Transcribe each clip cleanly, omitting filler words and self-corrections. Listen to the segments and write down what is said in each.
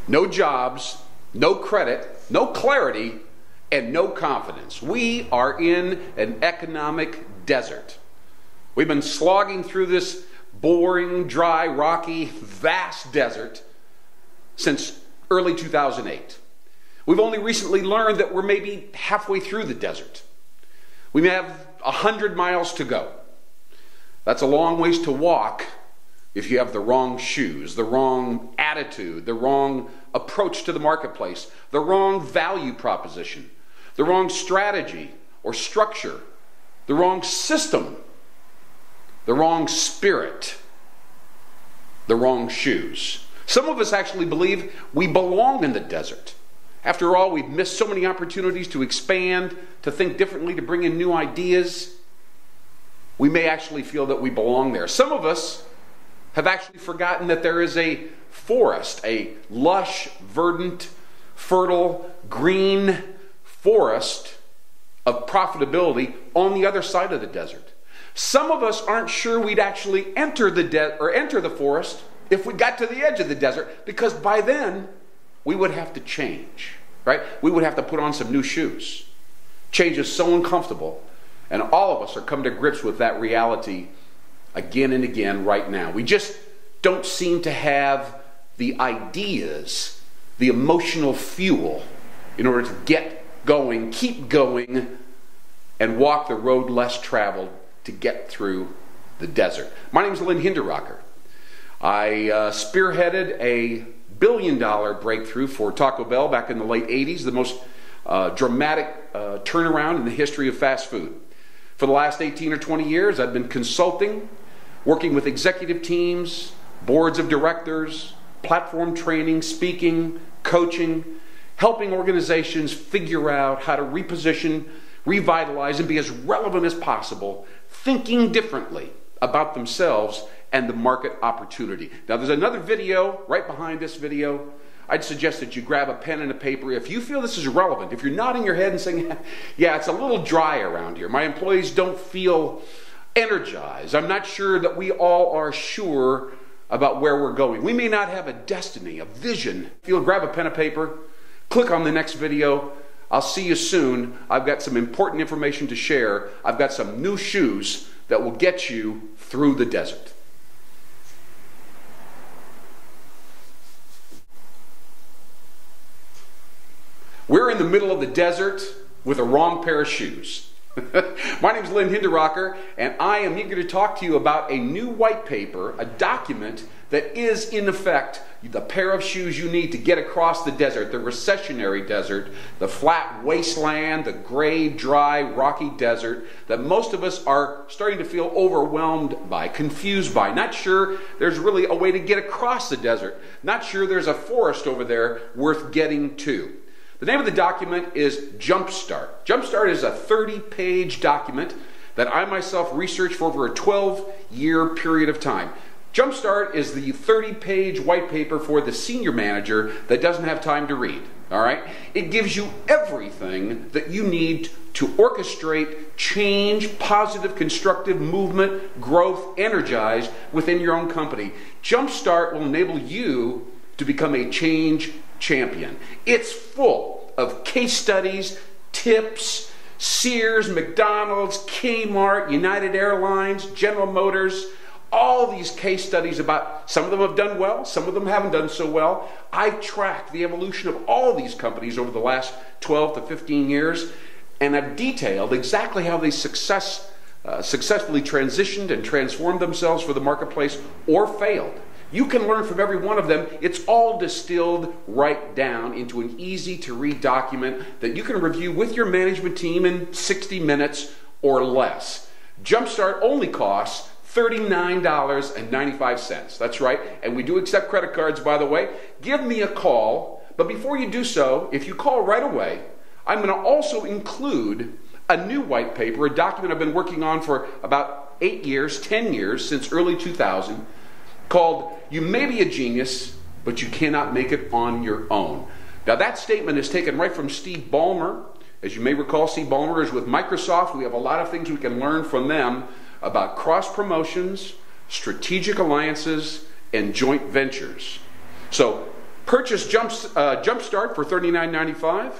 no jobs, no credit, no clarity, and no confidence. We are in an economic desert. We've been slogging through this boring, dry, rocky, vast desert since early 2008. We've only recently learned that we're maybe halfway through the desert. We may have 100 miles to go. That's a long ways to walk if you have the wrong shoes, the wrong attitude, the wrong approach to the marketplace, the wrong value proposition, the wrong strategy or structure, the wrong system, the wrong spirit, the wrong shoes. Some of us actually believe we belong in the desert. After all, we've missed so many opportunities to expand, to think differently, to bring in new ideas. We may actually feel that we belong there. Some of us have actually forgotten that there is a forest, a lush, verdant, fertile, green forest of profitability on the other side of the desert. Some of us aren't sure we'd actually enter the forest if we got to the edge of the desert, because by then we would have to change, right? We would have to put on some new shoes. Change is so uncomfortable, and all of us are coming to grips with that reality again and again right now. We just don't seem to have the ideas, the emotional fuel in order to get going, keep going, and walk the road less traveled to get through the desert. My name is Lynn Hinderaker. I spearheaded a billion-dollar breakthrough for Taco Bell back in the late 80s, the most dramatic turnaround in the history of fast food. For the last 18 or 20 years, I've been consulting, working with executive teams, boards of directors, platform training, speaking, coaching, helping organizations figure out how to reposition, revitalize, and be as relevant as possible, thinking differently about themselves and the market opportunity. Now, there's another video right behind this video. I'd suggest that you grab a pen and a paper. If you feel this is relevant, if you're nodding your head and saying, yeah, it's a little dry around here, my employees don't feel energized, I'm not sure that we all are sure about where we're going. We may not have a destiny, a vision. If you'll grab a pen and paper, click on the next video. I'll see you soon. I've got some important information to share. I've got some new shoes that will get you through the desert. We're in the middle of the desert with a wrong pair of shoes. My name is Lynn Hinderaker, and I am eager to talk to you about a new white paper, a document that is, in effect, the pair of shoes you need to get across the desert, the recessionary desert, the flat wasteland, the gray, dry, rocky desert that most of us are starting to feel overwhelmed by, confused by, not sure there's really a way to get across the desert, not sure there's a forest over there worth getting to. The name of the document is Jumpstart. Jumpstart is a 30-page document that I myself researched for over a 12-year period of time. Jumpstart is the 30-page white paper for the senior manager that doesn't have time to read. All right? It gives you everything that you need to orchestrate change, positive, constructive movement, growth, energize within your own company. Jumpstart will enable you to become a change champion. It's full of case studies, tips, Sears, McDonald's, Kmart, United Airlines, General Motors, all these case studies about, some of them have done well, some of them haven't done so well. I tracked the evolution of all these companies over the last 12 to 15 years, and I've detailed exactly how they successfully transitioned and transformed themselves for the marketplace or failed. You can learn from every one of them. It's all distilled right down into an easy-to-read document that you can review with your management team in 60 minutes or less. Jumpstart only costs $39.95. That's right, and we do accept credit cards, by the way. Give me a call, but before you do so, if you call right away, I'm going to also include a new white paper, a document I've been working on for about 8 years, 10 years, since early 2000, called You May Be a Genius, But You Cannot Make It on Your Own. Now that statement is taken right from Steve Ballmer. As you may recall, Steve Ballmer is with Microsoft. We have a lot of things we can learn from them about cross-promotions, strategic alliances, and joint ventures. So Purchase Jumpstart for $39.95.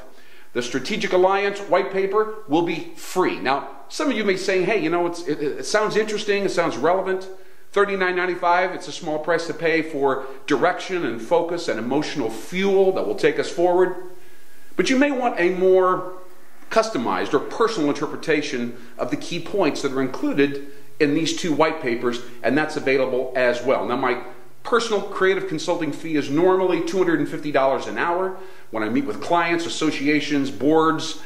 The Strategic Alliance white paper will be free. Now, some of you may be saying, hey, you know, it sounds interesting, it sounds relevant. $39.95, it's a small price to pay for direction and focus and emotional fuel that will take us forward. But you may want a more customized or personal interpretation of the key points that are included in these two white papers, and that's available as well. Now, my personal creative consulting fee is normally $250 an hour when I meet with clients, associations, boards,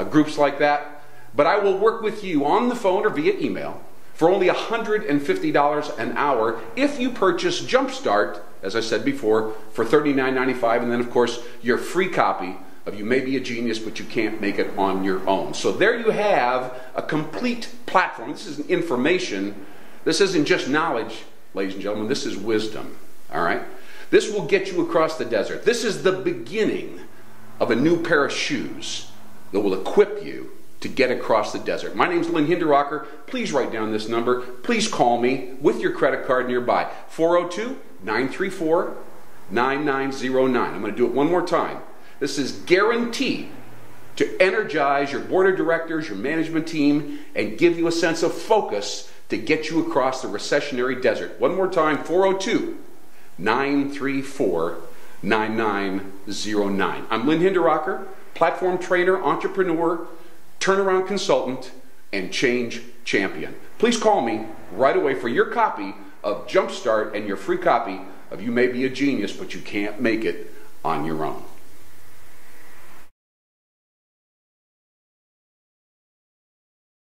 groups like that. But I will work with you on the phone or via email for only $150 an hour if you purchase Jumpstart, as I said before, for $39.95, and then, of course, your free copy of You May Be a Genius, but You Can't Make It on Your Own. So there you have a complete platform. This isn't information. This isn't just knowledge, ladies and gentlemen. This is wisdom, all right? This will get you across the desert. This is the beginning of a new pair of shoes that will equip you to get across the desert. My name's Lynn Hinderaker. Please write down this number. Please call me with your credit card nearby. 402-934-9909. I'm going to do it one more time. This is guaranteed to energize your board of directors, your management team, and give you a sense of focus to get you across the recessionary desert. One more time, 402-934-9909. I'm Lynn Hinderaker, platform trainer, entrepreneur, turnaround consultant, and change champion. Please call me right away for your copy of Jumpstart and your free copy of You May Be a Genius, but You Can't Make It on Your Own.